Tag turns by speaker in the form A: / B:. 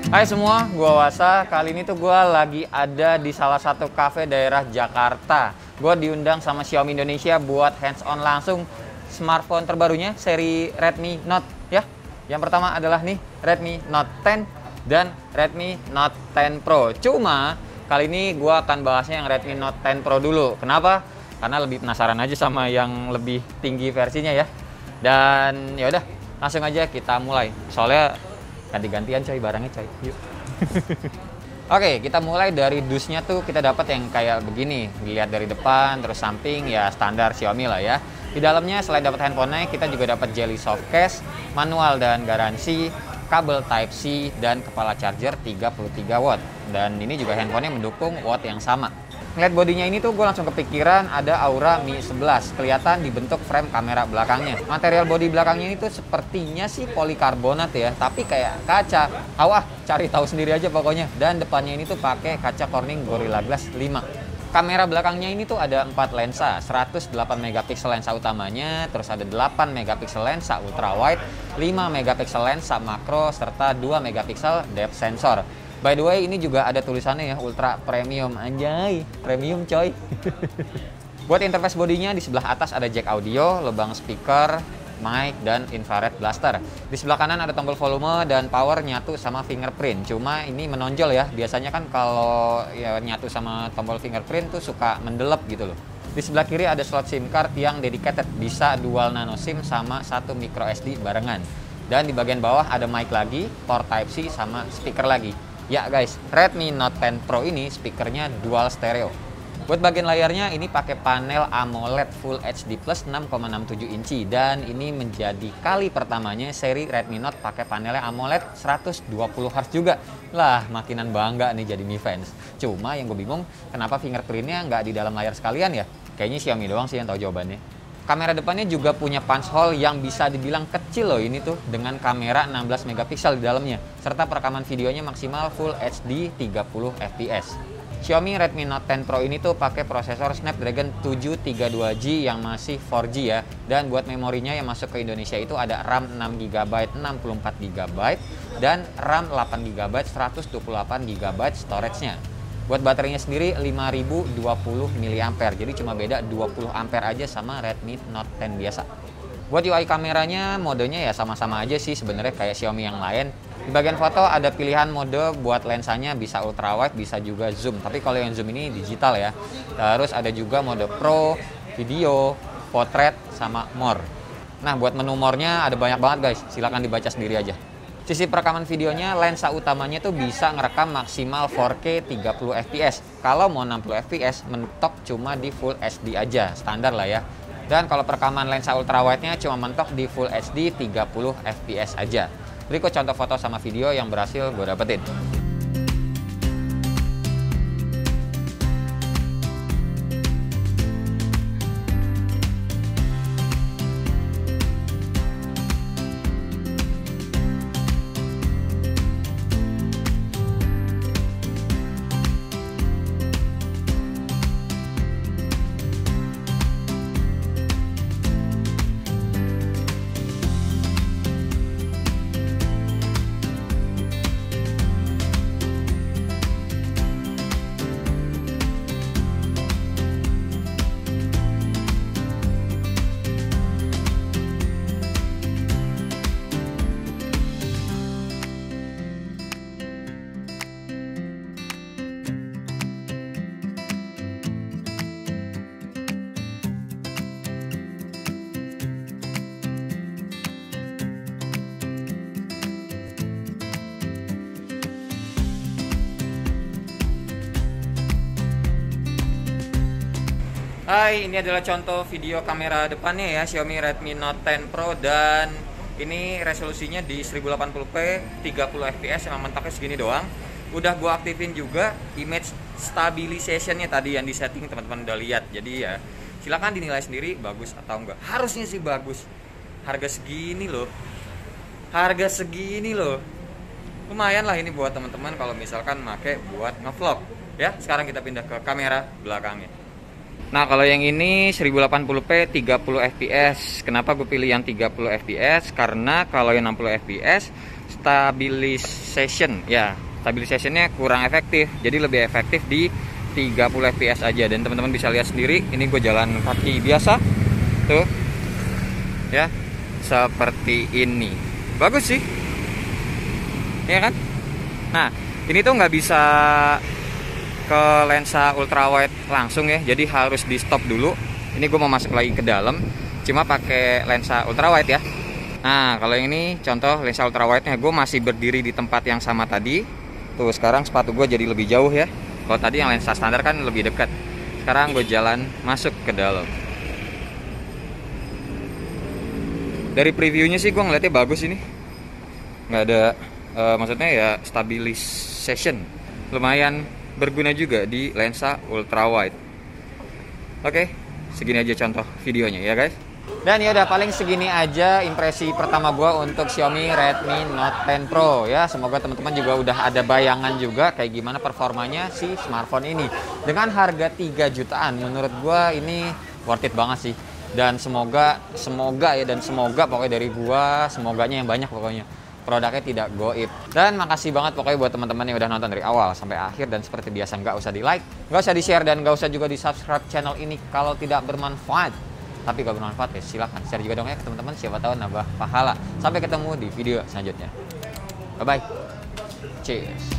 A: Hai semua, gua Wasa. Kali ini tuh gua lagi ada di salah satu cafe daerah Jakarta. Gua diundang sama Xiaomi Indonesia buat hands-on langsung smartphone terbarunya seri Redmi Note ya. Yang pertama adalah nih Redmi Note 10 dan Redmi Note 10 Pro. Cuma kali ini gua akan bahasnya yang Redmi Note 10 Pro dulu. Kenapa? Karena lebih penasaran aja sama yang lebih tinggi versinya ya. Dan ya udah, langsung aja kita mulai. Soalnya ganti-gantian coy barangnya coy. Yuk. Oke, kita mulai dari dusnya tuh kita dapat yang kayak begini. Dilihat dari depan, terus samping ya standar Xiaomi lah ya. Di dalamnya selain dapat handphonenya, kita juga dapat jelly soft case, manual dan garansi, kabel Type-C dan kepala charger 33 watt. Dan ini juga handphonenya mendukung watt yang sama. Ngeliat bodinya ini tuh gue langsung kepikiran ada Aura Mi 11. Kelihatan dibentuk frame kamera belakangnya. Material bodi belakangnya ini tuh sepertinya sih polikarbonat ya, tapi kayak kaca. Awah, cari tahu sendiri aja pokoknya. Dan depannya ini tuh pakai kaca Corning Gorilla Glass 5. Kamera belakangnya ini tuh ada 4 lensa, 108 megapiksel lensa utamanya, terus ada 8 megapiksel lensa ultra wide, 5 megapiksel lensa makro, serta 2 megapiksel depth sensor. By the way, ini juga ada tulisannya ya, ultra premium. Anjay, premium coy. Buat interface bodinya, di sebelah atas ada jack audio, lubang speaker, mic, dan infrared blaster. Di sebelah kanan ada tombol volume dan power nyatu sama fingerprint. Cuma ini menonjol ya, biasanya kan kalau ya nyatu sama tombol fingerprint tuh suka mendelep gitu loh. Di sebelah kiri ada slot SIM card yang dedicated, bisa dual nano SIM sama satu micro SD barengan. Dan di bagian bawah ada mic lagi, port Type-C sama speaker lagi. Ya guys, Redmi Note 10 Pro ini speakernya dual stereo. Buat bagian layarnya ini pakai panel AMOLED Full HD Plus 6,67 inci. Dan ini menjadi kali pertamanya seri Redmi Note pakai panelnya AMOLED 120 Hz juga. Lah, makinan bangga nih jadi Mi fans. Cuma yang gue bingung, kenapa fingerprintnya nggak di dalam layar sekalian ya? Kayaknya Xiaomi doang sih yang tahu jawabannya. Kamera depannya juga punya punch hole yang bisa dibilang kecil loh ini tuh, dengan kamera 16 megapiksel di dalamnya, serta perekaman videonya maksimal Full HD 30 fps. Xiaomi Redmi Note 10 Pro ini tuh pakai prosesor Snapdragon 732G yang masih 4G ya, dan buat memorinya yang masuk ke Indonesia itu ada RAM 6GB 64GB dan RAM 8GB 128GB storage-nya. Buat baterainya sendiri 5020 mAh, jadi cuma beda 20 ampere aja sama Redmi Note 10 biasa. Buat UI kameranya, modenya ya sama-sama aja sih sebenarnya kayak Xiaomi yang lain. Di bagian foto ada pilihan mode buat lensanya, bisa ultra wide, bisa juga zoom. Tapi kalau yang zoom ini digital ya. Terus ada juga mode pro, video, portrait, sama more. Nah, buat menu more-nya ada banyak banget guys, silahkan dibaca sendiri aja. Sisi perekaman videonya, lensa utamanya tuh bisa ngerekam maksimal 4K 30 fps. Kalau mau 60 fps, mentok cuma di Full HD aja, standar lah ya. Dan kalau perekaman lensa ultrawide-nya cuma mentok di Full HD 30 fps aja. Berikut contoh foto sama video yang berhasil gue dapetin. Hai, ini adalah contoh video kamera depannya ya, Xiaomi Redmi Note 10 Pro, dan ini resolusinya di 1080p 30 fps, emang mentoknya segini doang. Udah gua aktifin juga image stabilization-nya tadi yang di setting, teman-teman udah lihat. Jadi ya silahkan dinilai sendiri bagus atau enggak. Harusnya sih bagus. Harga segini loh. Harga segini loh. Lumayan lah ini buat teman-teman kalau misalkan make buat ngevlog. Ya, sekarang kita pindah ke kamera belakangnya. Nah, kalau yang ini 1080p 30 fps. Kenapa gue pilih yang 30 fps? Karena kalau yang 60 fps stabilization ya. Stabilizationnya kurang efektif, jadi lebih efektif di 30 fps aja. Dan teman-teman bisa lihat sendiri, ini gue jalan kaki biasa tuh ya, seperti ini. Bagus sih ya kan. Nah ini tuh nggak bisa ke lensa ultrawide langsung ya, jadi harus di stop dulu. Ini gue mau masuk lagi ke dalam, cuma pakai lensa ultrawide ya. Nah kalau yang ini contoh lensa ultrawide nya, gue masih berdiri di tempat yang sama tadi. Tuh sekarang sepatu gue jadi lebih jauh ya. Kalau tadi yang lensa standar kan lebih dekat. Sekarang gue jalan masuk ke dalam. Dari previewnya sih gue ngeliatnya bagus ini. Nggak ada, maksudnya ya stabilization. Lumayan berguna juga di lensa ultrawide. Oke, segini aja contoh videonya ya guys. Dan ya udah, paling segini aja impresi pertama gua untuk Xiaomi Redmi Note 10 Pro ya. Semoga teman-teman juga udah ada bayangan juga kayak gimana performanya si smartphone ini. Dengan harga 3 jutaan menurut gua ini worth it banget sih. Dan semoga pokoknya dari gua, semoganya yang banyak pokoknya produknya tidak goib. Dan makasih banget pokoknya buat teman-teman yang udah nonton dari awal sampai akhir. Dan seperti biasa, nggak usah di like, nggak usah di share, dan nggak usah juga di subscribe channel ini kalau tidak bermanfaat. Tapi kalau bermanfaat ya silahkan share juga dong ya ke teman-teman, siapa tahu nambah pahala. Sampai ketemu di video selanjutnya. Bye bye, cheers.